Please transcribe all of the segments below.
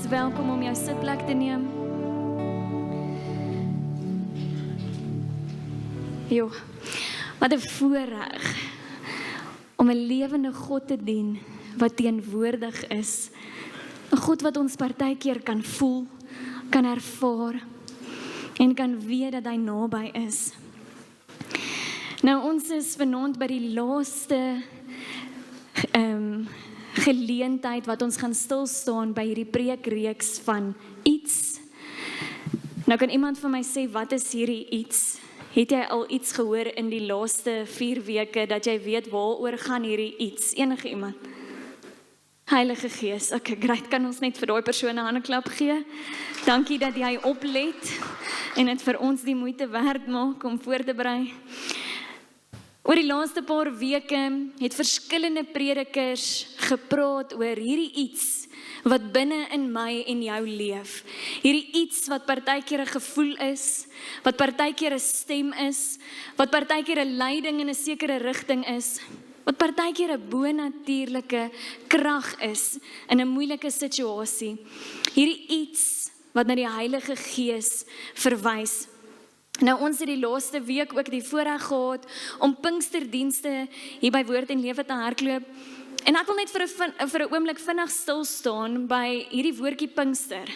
is welkom om jou sitplek te neem. Jo, wat 'n voorreg om 'n lewende God te dien wat teenwoordig is. 'n God wat ons partykeer kan voel, kan ervaar en kan weet dat hy naby is. Nou, ons is vanaand by die laaste geleentheid wat ons gaan stilstaan by hierdie preekreeks van iets. Nou kan iemand vir my sê, wat is hierdie iets? Het jy al iets gehoor in die laaste 4 weke, dat jy weet waaroor gaan hierdie iets? Enige iemand? Heilige Gees, okay, great, kan ons net vir daai persoon 'n handeklap gee? Dankie dat jy oplet en dit vir ons die moeite werd maak om voor te berei. Oor die laaste paar weke het verskillende predikers gepraat oor hierdie iets wat binne in my en jou leef. Hierdie iets wat partykeer 'n gevoel is, wat partykeer 'n stem is, wat partykeer 'n leiding in 'n sekere rigting is, wat partykeer 'n bonatuurlike krag is in 'n moeilike situasie. Hierdie iets wat na die Heilige Gees verwys. Nou, ons het die laaste week ook die voorreg gehad om Pinksterdienste hier by Woord en Lewe te hardloop. En ek wil net vir 'n oomblik vinnig stil staan by hierdie woordjie Pinkster.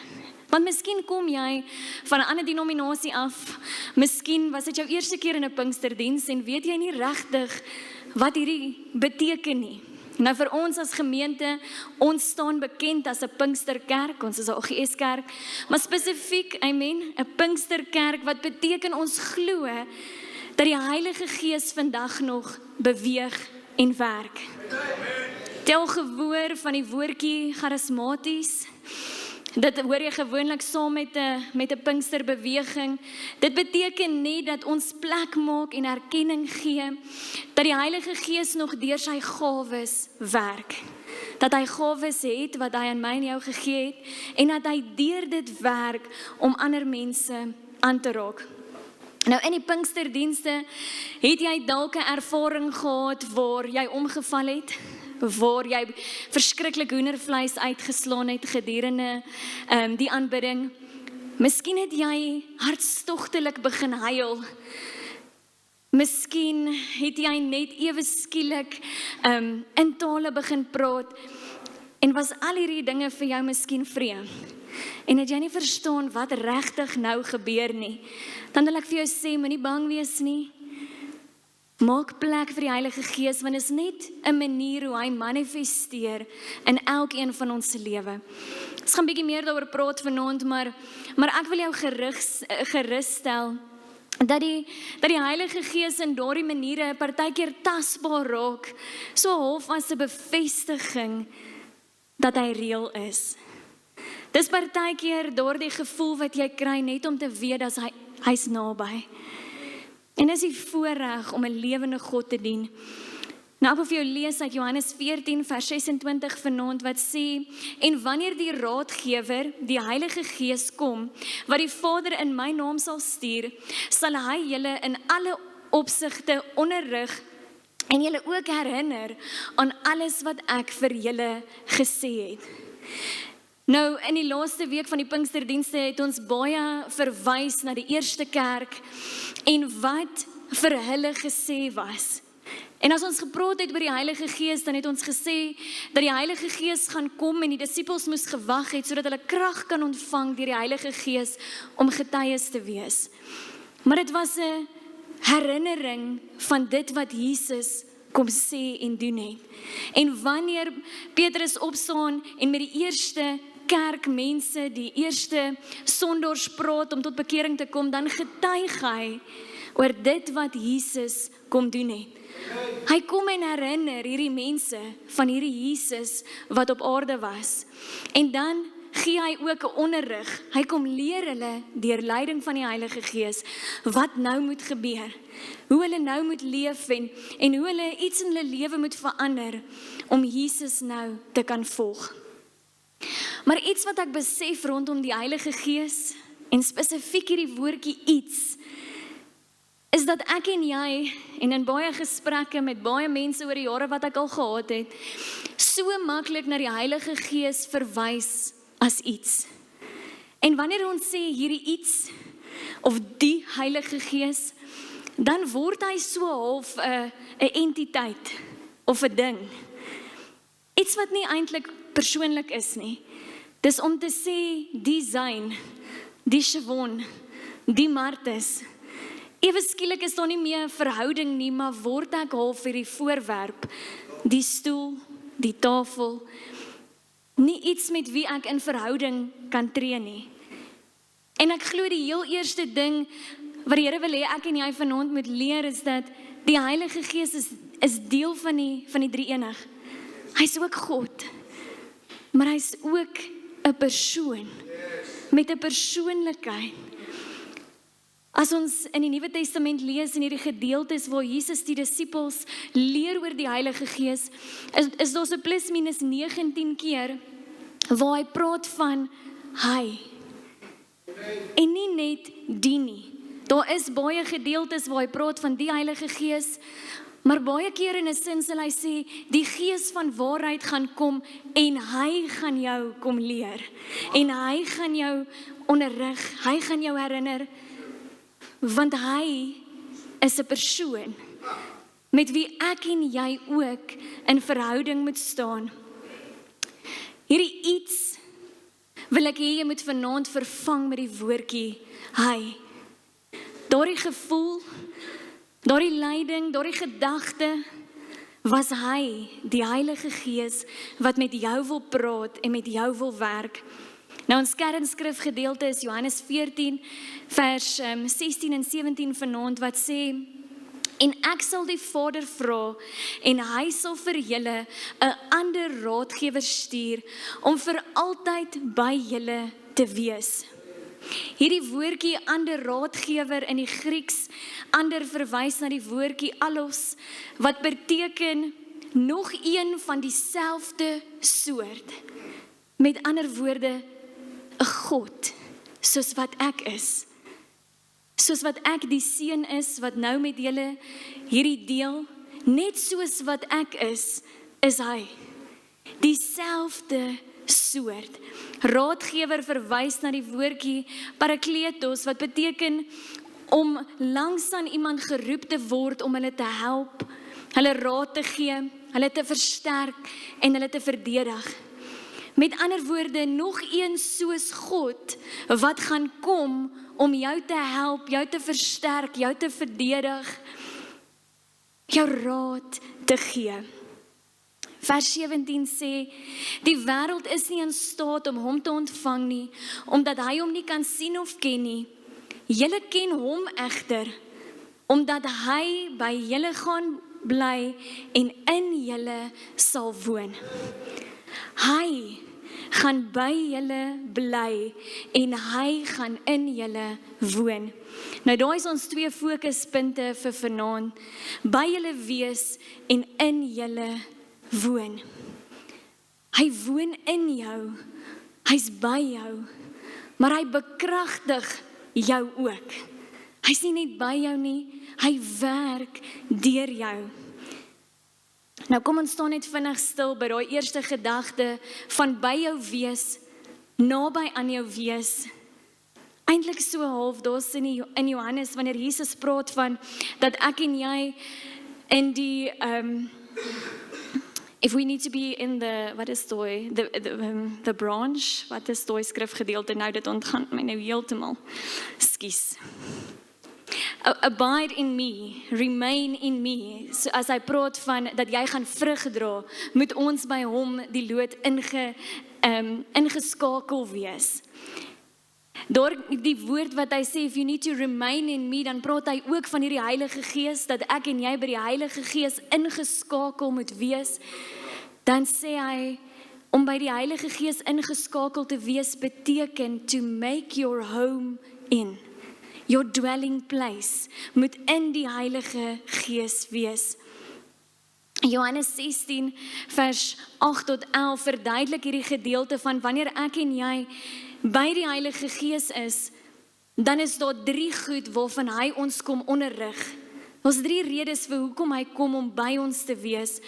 Want miskien kom jy van 'n ander denominasie af, miskien was dit jou eerste keer in 'n Pinksterdiens en weet jy nie regtig wat hierdie beteken nie. Nou vir ons as gemeente, ons staan bekend as 'n Pinksterkerk, ons is 'n OGS-kerk, maar spesifiek, amen, 'n Pinksterkerk wat beteken ons glo dat die Heilige Gees vandag nog beweeg en werk. Tel gehoor van die woordjie charismaties. Dit hoor jy gewoonlik saam met 'n Pinksterbeweging. Dit beteken nie dat ons plek maak en erkenning gee dat die Heilige Gees nog deur sy gawes werk. Dat hy gawes het wat hy aan my en jou gegee het en dat hy deur dit werk om ander mense aan te raak. Nou in die Pinksterdienste het jy dalk 'n ervaring gehad waar jy omgeval het, waar jy verskriklik hoendervleis uitgeslaan het gedurende die aanbidding. Miskien het jy hartstogtelik begin huil. Miskien het jy net ewe skielik in tale begin praat en was al hierdie dinge vir jou miskien vreemd. En het jy nie verstaan wat regtig nou gebeur nie, dan wil ek vir jou sê, moenie bang wees nie. Maak plek vir die Heilige Gees, want dit is net 'n manier hoe hy manifesteer in elkeen van ons se lewe. Ons gaan bietjie meer daaroor praat vanaand, maar ek wil jou gerus stel dat die Heilige Gees in daardie maniere partykeer tasbaar raak, so half as 'n bevestiging dat hy reël is. Dis partykeer daardie gevoel wat jy kry net om te weet dat hy's naby. En dis die voorreg om 'n lewende God te dien. Nou ek wil vir jou lees uit Johannes 14 vers 26 vanaand wat sê, en wanneer die raadgewer, die Heilige Gees kom, wat die Vader in my naam sal stuur, sal hy julle in alle opsigte onderrig en julle ook herinner aan alles wat ek vir julle gesê het. Nou, in die laaste week van die Pinksterdienste het ons baie verwys na die eerste kerk en wat vir hulle gesê was. En as ons gepraat het oor die Heilige Gees, dan het ons gesê dat die Heilige Gees gaan kom en die disippels moes gewag het sodat hulle krag kan ontvang deur die Heilige Gees om getuies te wees. Maar dit was 'n herinnering van dit wat Jesus kom sê en doen het. En wanneer Petrus opstaan en met die eerste kerkmense, die eerste sondaars praat om tot bekering te kom, dan getuig hy oor dit wat Jesus kom doen het. Hy kom en herinner hierdie mense van hierdie Jesus wat op aarde was. En dan gee hy ook 'n onderrig. Hy kom leer hulle deur leiding van die Heilige Gees wat nou moet gebeur. Hoe hulle nou moet leef en hoe hulle iets in hulle lewe moet verander om Jesus nou te kan volg. Maar iets wat ek besef rondom die Heilige Gees en spesifiek hierdie woordjie iets, is dat ek en jy, en in baie gesprekke met baie mense oor die jare wat ek al gehad het, so maklik na die Heilige Gees verwys as iets. En wanneer ons sê hierdie iets, of die Heilige Gees, dan word hy so half 'n entiteit, of 'n ding. Iets wat nie eintlik persoonlik is nie. Dis om te sê, die Zayn, die Siobhan, die Martus, ewe skielik is daar nie meer 'n verhouding nie, maar word ek half vir die voorwerp, die stoel, die tafel, nie iets met wie ek in verhouding kan tree nie. En ek glo die heel eerste ding wat die Here wil hê ek en jy vanaand moet leer is dat die Heilige Gees is deel van die drie-enig. Hy's ook God, maar hy's ook 'n persoon met 'n persoonlikheid. As ons in die Nuwe Testament lees in hierdie gedeeltes waar Jesus die disippels leer oor die Heilige Gees, is daar so plus minus 19 keer waar hy praat van hy. En nie net die nie. Daar is baie gedeeltes waar hy praat van die Heilige Gees, maar baie keer in 'n sin sal hy sê, die Gees van waarheid gaan kom en hy gaan jou kom leer. En hy gaan jou onderrig, hy gaan jou herinner, want hy is 'n persoon met wie ek en jy ook in verhouding moet staan. Hierdie iets wil ek hê jy moet vanaand vervang met die woordjie hy. Daardie gevoel, daardie leiding, daardie gedagte, was hy, die Heilige Gees, wat met jou wil praat en met jou wil werk. Nou ons kernskrifgedeelte is Johannes 14, vers 16 en 17 vanaand, wat sê, en ek sal die Vader vra, en hy sal vir julle 'n ander raadgewer stuur, om vir altyd by julle te wees. Hierdie woordjie ander raadgewer in die Grieks, ander verwys na die woordjie allos, wat beteken nog een van dieselfde soort. Met ander woorde, 'n God, soos wat ek is. Soos wat ek die seun is, wat nou met julle hierdie deel, net soos wat ek is hy. Dieselfde soort. Raadgewer verwys na die woordjie parakletos, wat beteken om langs aan iemand geroep te word om hulle te help, hulle raad te gee, hulle te versterk en hulle te verdedig. Met ander woorde, nog een soos God, wat gaan kom om jou te help, jou te versterk, jou te verdedig, jou raad te gee. Vers 17 sê, die wêreld is nie in staat om hom te ontvang nie, omdat hy hom nie kan sien of ken nie. Julle ken hom egter, omdat hy by julle gaan bly en in julle sal woon. Hy gaan by julle bly en hy gaan in julle woon. Nou daai is ons twee fokuspunte vir vanaand. By julle wees en in julle woon. Hy woon in jou, hy's by jou, maar hy bekragtig jou ook. Hy's nie net by jou nie, hy werk deur jou. Nou kom ons staan net vinnig stil by daai eerste gedagte van by jou wees, naby aan jou wees. Eintlik so half, daar's in Johannes, wanneer Jesus praat van, dat ek en jy in die, if we need to be in the, wat is the branch, wat is die skrifgedeelte nou, dit ontgaan my nou heeltemal, skus. Abide in me, remain in me. So as hy praat van dat jy gaan vrug dra, moet ons by hom die lood ingeskakel wees. Daar die woord wat hy sê, if you need to remain in me, dan praat hy ook van hierdie Heilige Gees, dat ek en jy by die Heilige Gees ingeskakel moet wees. Dan sê hy, om by die Heilige Gees ingeskakel te wees, beteken to make your home in. Your dwelling place moet in die Heilige Gees wees. Johannes 16 vers 8 tot 11 verduidelik hierdie gedeelte van wanneer ek en jy by die Heilige Gees is, dan is daar 3 goed waarvan hy ons kom onderrig Ons 3 redes vir hoekom hy kom om by ons te wees.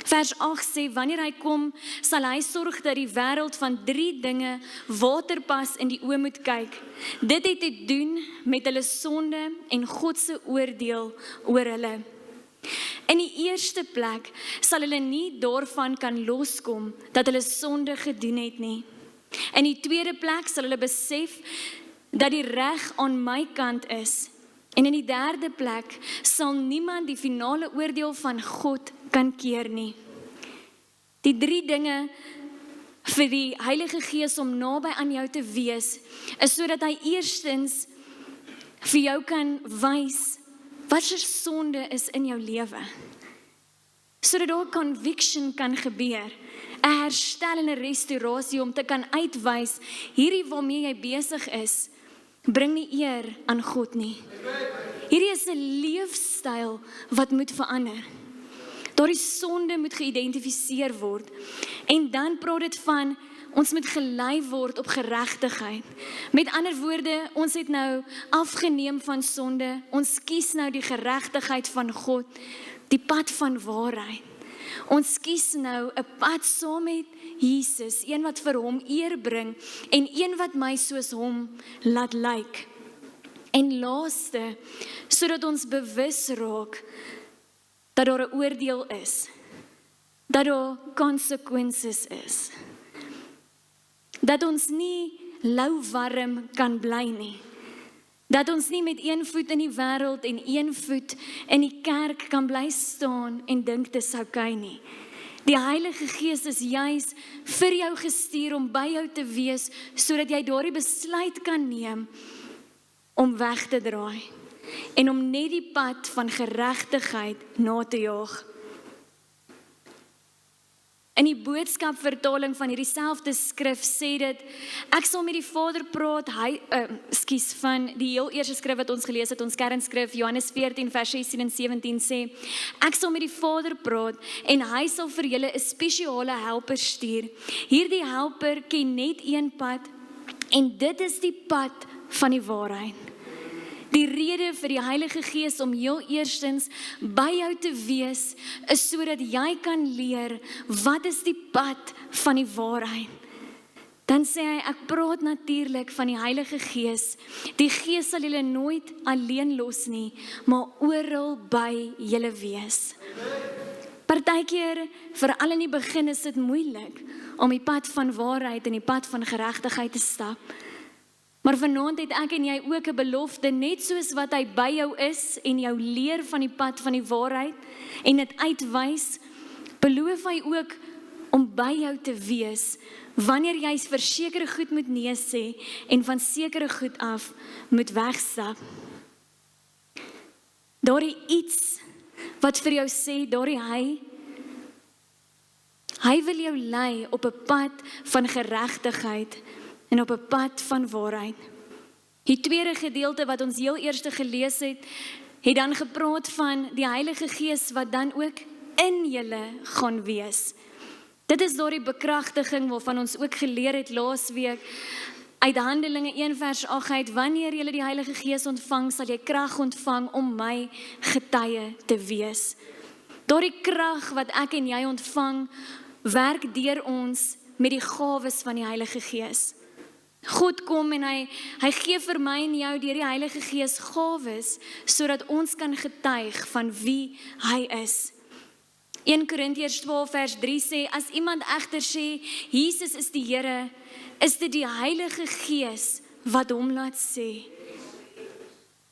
Vers 8 sê, wanneer hy kom, sal hy sorg dat die wêreld van 3 dinge waterpas in die oë moet kyk. Dit het te doen met hulle sonde en God se oordeel oor hulle. In die eerste plek sal hulle nie daarvan kan loskom dat hulle sonde gedoen het nie. In die tweede plek sal hulle besef dat die reg aan my kant is. En in die derde plek sal niemand die finale oordeel van God kan keer nie. Die 3 dinge vir die Heilige Gees om naby aan jou te wees, is sodat hy eerstens vir jou kan wys wat se sonde is in jou lewe. Sodat daar conviction kan gebeur, 'n herstel en 'n restaurasie om te kan uitwys, hierdie waarmee jy besig is, bring nie eer aan God nie. Hierdie is 'n leefstyl wat moet verander. Daardie sonde moet geïdentifiseer word. En dan praat dit van, ons moet gelei word op geregtigheid. Met ander woorde, ons het nou afgeneem van sonde, ons kies nou die geregtigheid van God, die pad van waarheid. Ons kies nou 'n pad saam met Jesus, een wat vir hom eer bring, en een wat my soos hom laat lyk. En laaste, sodat ons bewus raak, dat daar 'n oordeel is, dat daar consequences is, dat ons nie lauwarm kan bly nie, dat ons nie met 1 voet in die wêreld en 1 voet in die kerk kan bly staan en dink dit is oukei nie. Die Heilige Gees is juis vir jou gestuur om by jou te wees, sodat jy daardie besluit kan neem om weg te draai en om net die pad van geregtigheid na te jaag. In die boodskapvertaling van hierdie selfde skrif sê dit, ek sal met die Vader praat, van die heel eerste skrif wat ons gelees het, ons kernskrif, Johannes 14 vers 16 en 17 sê, ek sal met die Vader praat en hy sal vir julle 'n spesiale helper stuur. Hierdie helper ken net een pad en dit is die pad van die waarheid. Die rede vir die Heilige Gees om heel eerstens by jou te wees, is sodat jy kan leer, wat is die pad van die waarheid. Dan sê hy, ek praat natuurlik van die Heilige Gees. Die Gees sal julle nooit alleen los nie, maar oral by julle wees. Partykeer, veral in die begin is dit moeilik, om die pad van waarheid en die pad van geregtigheid te stap. Maar vanaand het ek en jy ook 'n belofte, net soos wat hy by jou is en jou leer van die pad van die waarheid en dit uitwys, beloof hy ook om by jou te wees, wanneer jy vir sekere goed moet nee sê en van sekere goed af moet wegstap. Daardie iets wat vir jou sê, daardie hy wil jou lei op 'n pad van geregtigheid en op 'n pad van waarheid. Die tweede gedeelte wat ons heel eerste gelees het dan gepraat van die Heilige Gees wat dan ook in julle gaan wees. Dit is daardie bekragtiging waarvan ons ook geleer het laasweek uit Handelinge 1 vers 8 uit, wanneer julle die Heilige Gees ontvang, sal jy krag ontvang om my getuie te wees. Daardie krag wat ek en jy ontvang, werk deur ons met die gawes van die Heilige Gees. God kom en hy gee vir my en jou deur die Heilige Gees gawes, sodat ons kan getuig van wie hy is. 1 Korintiërs 12 vers 3 sê, as iemand egter sê, Jesus is die Here, is dit die Heilige Gees wat hom laat sê.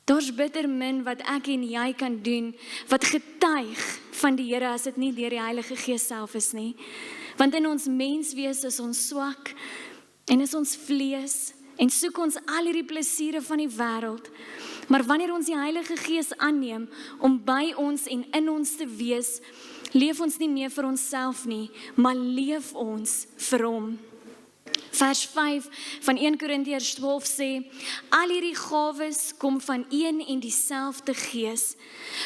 Daar's bitter min wat ek en jy kan doen, wat getuig van die Here, as dit nie deur die Heilige Gees self is nie. Want in ons menswees is ons swak, en is ons vlees, en soek ons al hierdie plesiere van die wêreld. Maar wanneer ons die Heilige Gees aanneem, om by ons en in ons te wees, leef ons nie meer vir onsself nie, maar leef ons vir hom. Vers 5 van 1 Korintiërs 12 sê, al hierdie gawes kom van een en dieselfde Gees.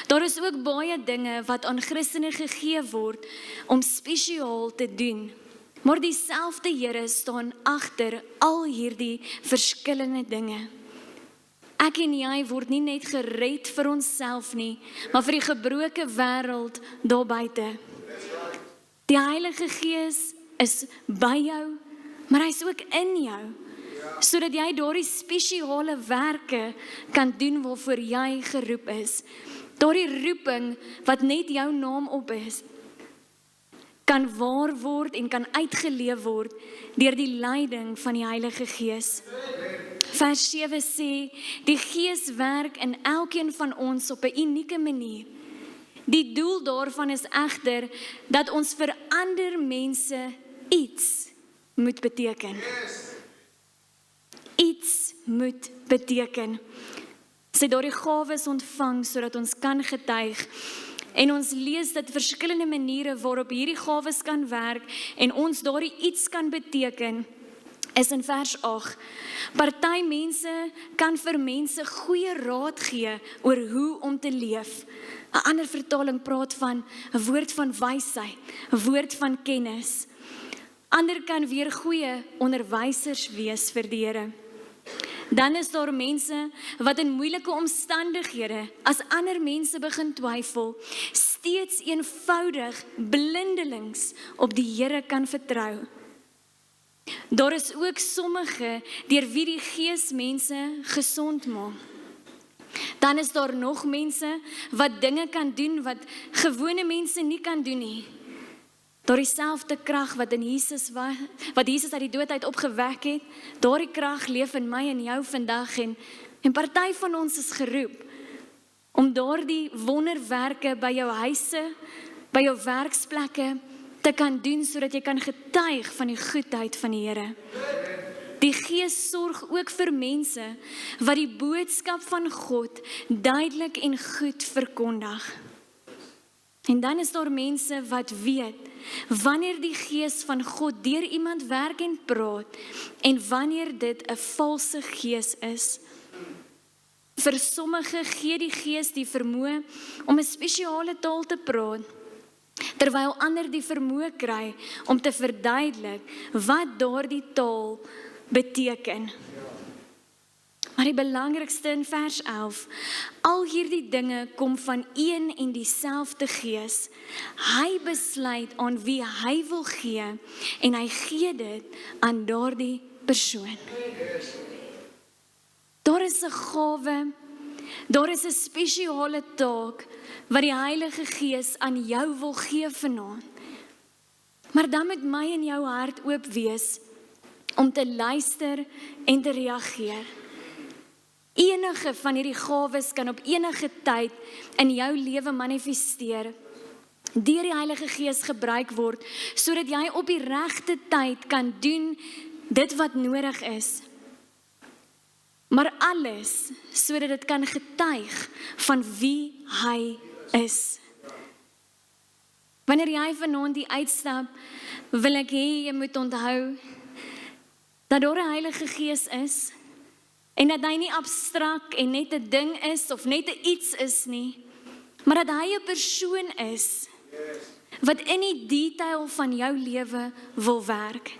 Daar is ook baie dinge wat aan Christene gegee word, om spesiaal te doen. Maar dieselfde Here staan agter al hierdie verskillende dinge. Ek en jy word nie net gered vir onsself nie, maar vir die gebroke wêreld daar buite. Die Heilige Gees is by jou, maar hy's ook in jou, sodat jy daardie spesiale werke kan doen waarvoor jy geroep is. Daardie roeping wat net jou naam op is, kan waar word en kan uitgeleef word deur die leiding van die Heilige Gees. Vers 7 sê, die Gees werk in elkeen van ons op 'n unieke manier. Die doel daarvan is egter dat ons vir ander mense iets moet beteken. Iets moet beteken. Sy daardie gawes ontvang sodat ons kan getuig. En ons lees dat verskillende maniere waarop hierdie gawes kan werk en ons daardie iets kan beteken, is in vers 8. Party mense kan vir mense goeie raad gee oor hoe om te leef. 'n Ander vertaling praat van 'n woord van wysheid, 'n woord van kennis. Ander kan weer goeie onderwysers wees vir die Here. Dan is daar mense wat in moeilike omstandighede, as ander mense begin twyfel, steeds eenvoudig blindelings op die Here kan vertrou. Daar is ook sommige deur wie die Gees mense gesond maak. Dan is daar nog mense wat dinge kan doen wat gewone mense nie kan doen nie. Daar dieselfde krag wat in Jesus was, wat Jesus uit die dood uit opgewek het, daardie krag leef in my en jou vandag en party van ons is geroep om daardie wonderwerke by jou huise, by jou werksplekke te kan doen sodat jy kan getuig van die goedheid van die Here. Die Gees sorg ook vir mense wat die boodskap van God duidelik en goed verkondig. En dan is daar mense wat weet wanneer die Gees van God deur iemand werk en praat en wanneer dit 'n valse gees is. Vir sommige gee die Gees die vermoë om 'n spesiale taal te praat, terwyl ander die vermoë kry om te verduidelik wat daardie taal beteken. Maar die belangrikste in vers 11, al hierdie dinge kom van een en dieselfde Gees. Hy besluit aan wie hy wil gee en hy gee dit aan daardie persoon. Daar is 'n gawe, daar is 'n spesiale taak wat die Heilige Gees aan jou wil gee vanaand. Maar dan moet my en jou hart oop wees om te luister en te reageer. Enige van hierdie gawes kan op enige tyd in jou lewe manifesteer, deur die Heilige Gees gebruik word, sodat jy op die regte tyd kan doen dit wat nodig is. Maar alles, sodat dit kan getuig van wie hy is. Wanneer jy vanaand die uitstap, wil ek hê jy moet onthou dat daar 'n Heilige Gees is, en dat hy nie abstrak en net 'n ding is of net 'n iets is nie, maar dat hy 'n persoon is wat in die detail van jou lewe wil werk.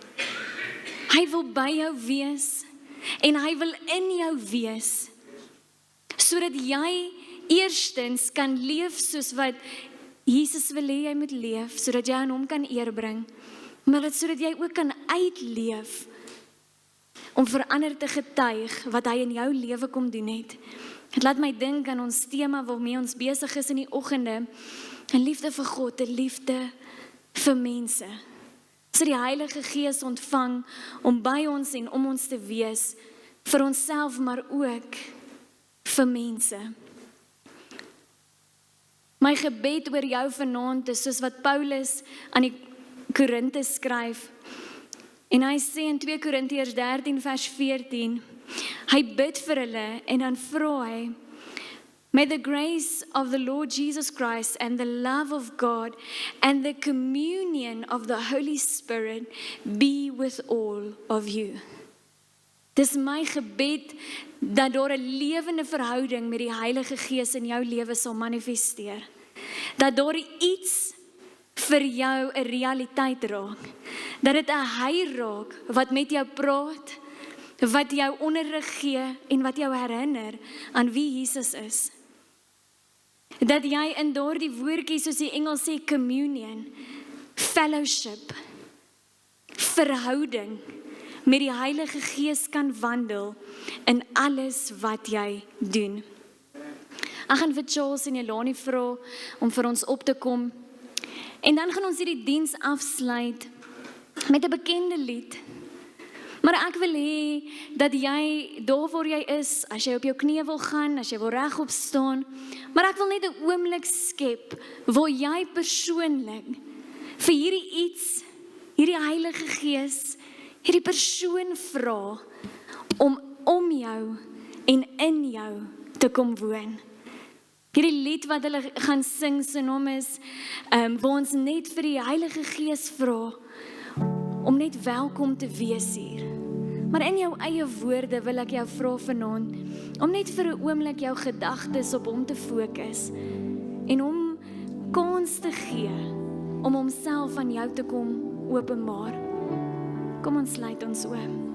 Hy wil by jou wees en hy wil in jou wees, sodat jy eerstens kan leef soos wat Jesus wil hê jy moet leef, sodat jy aan hom kan eer bring, maar sodat jy ook kan uitleef om vir ander te getuig wat hy in jou lewe kom doen het. Het laat my dink aan ons tema waarmee ons besig is in die oggende, 'n liefde vir God, 'n liefde vir mense. So die Heilige Gees ontvang om by ons en om ons te wees, vir onsself maar ook vir mense. My gebed oor jou vanaand is soos wat Paulus aan die Korinte skryf. En hy sê in 2 Korintiërs 13 vers 14, hy bid vir hulle en dan vra hy, may the grace of the Lord Jesus Christ and the love of God and the communion of the Holy Spirit be with all of you. Dis my gebed dat daar 'n lewende verhouding met die Heilige Gees in jou lewe sal manifesteer. Dat daar iets vir jou 'n realiteit raak. Dat dit 'n hy raak wat met jou praat, wat jou onderrig gee en wat jou herinner aan wie Jesus is. Dat jy in daardie woordjie, soos die Engels sê, communion, fellowship, verhouding met die Heilige Gees kan wandel in alles wat jy doen. Ek gaan vir Charles en Jelani vra om vir ons op te kom. En dan gaan ons hierdie diens afsluit met 'n bekende lied. Maar ek wil hê dat jy, daar waar jy is, as jy op jou knieë wil gaan, as jy wil regop staan, maar ek wil net 'n oomblik skep, waar jy persoonlik vir hierdie iets, hierdie Heilige Gees, hierdie persoon vra, om jou en in jou te kom woon. Hierdie lied wat hulle gaan sing, se naam is, waar ons net vir die Heilige Gees vra, om net welkom te wees hier. Maar in jou eie woorde wil ek jou vra vanaand, om net vir 'n oomblik jou gedagtes op hom te fokus, en hom kans te gee, om homself aan jou te kom openbaar. Kom ons sluit ons oë.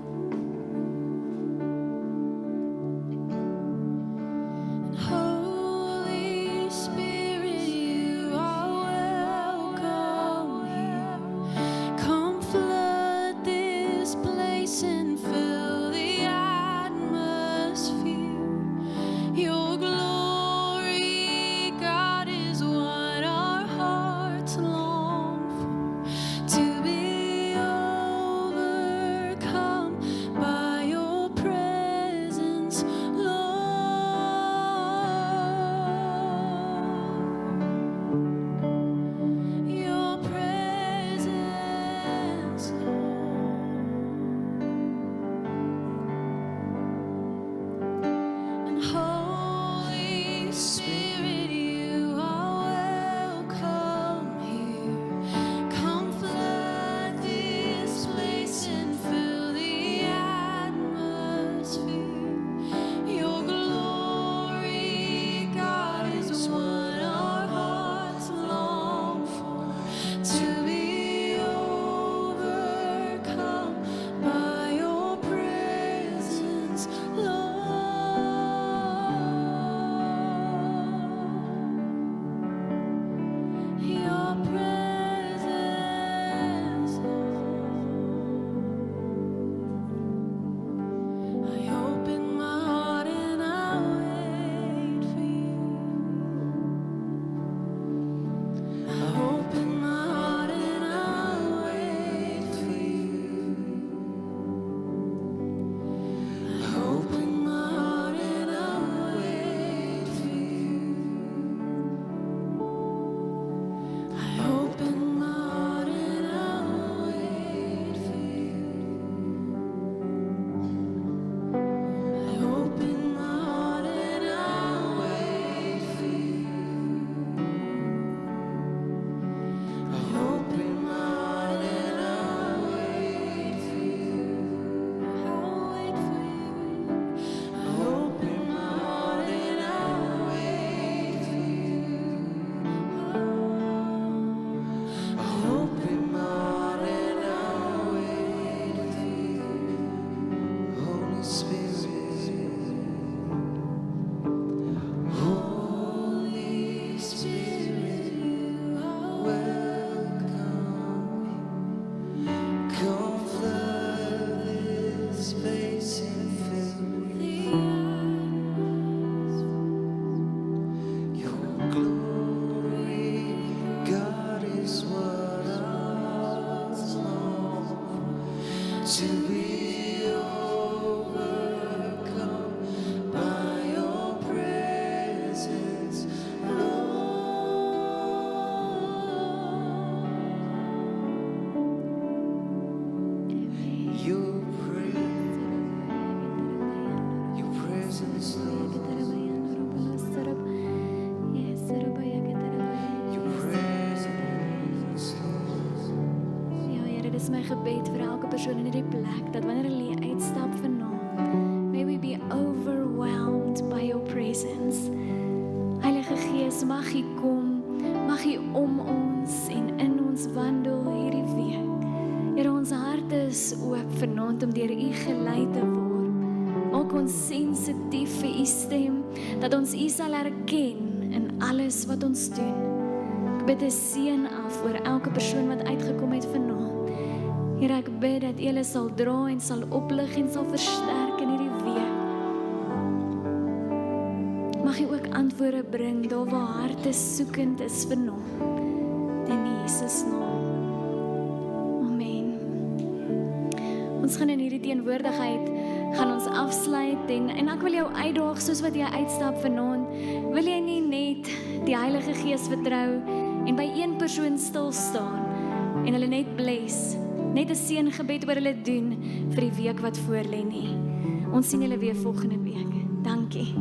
Dis my gebed vir elke persoon in hierdie plek, dat wanneer hulle uitstap vanaand, may we be overwhelmed by your presence. Heilige Gees, mag U kom, mag U om ons en in ons wandel hierdie week. Here, ons harte is oop vanaand om deur U gelei te word. ons sensitief vir U stem, dat ons U sal herken in alles wat ons doen. Ek bid 'n seën af oor elke persoon wat uitgekom het vanaand. Here, ek bid dat U hulle sal dra en sal oplig en sal versterk in hierdie week. Mag U ook antwoorde bring daar waar harte soekend is vanaand. In Jesus naam. Amen. Ons gaan in hierdie teenwoordigheid gaan ons afsluit en ek wil jou uitdaag soos wat jy uitstap vanaand. Wil jy nie net die Heilige Gees vertrou en by een persoon stil staan en hulle net bless, net 'n seëngebed oor hulle doen vir die week wat voor lê nie. Ons sien julle weer volgende week. Dankie.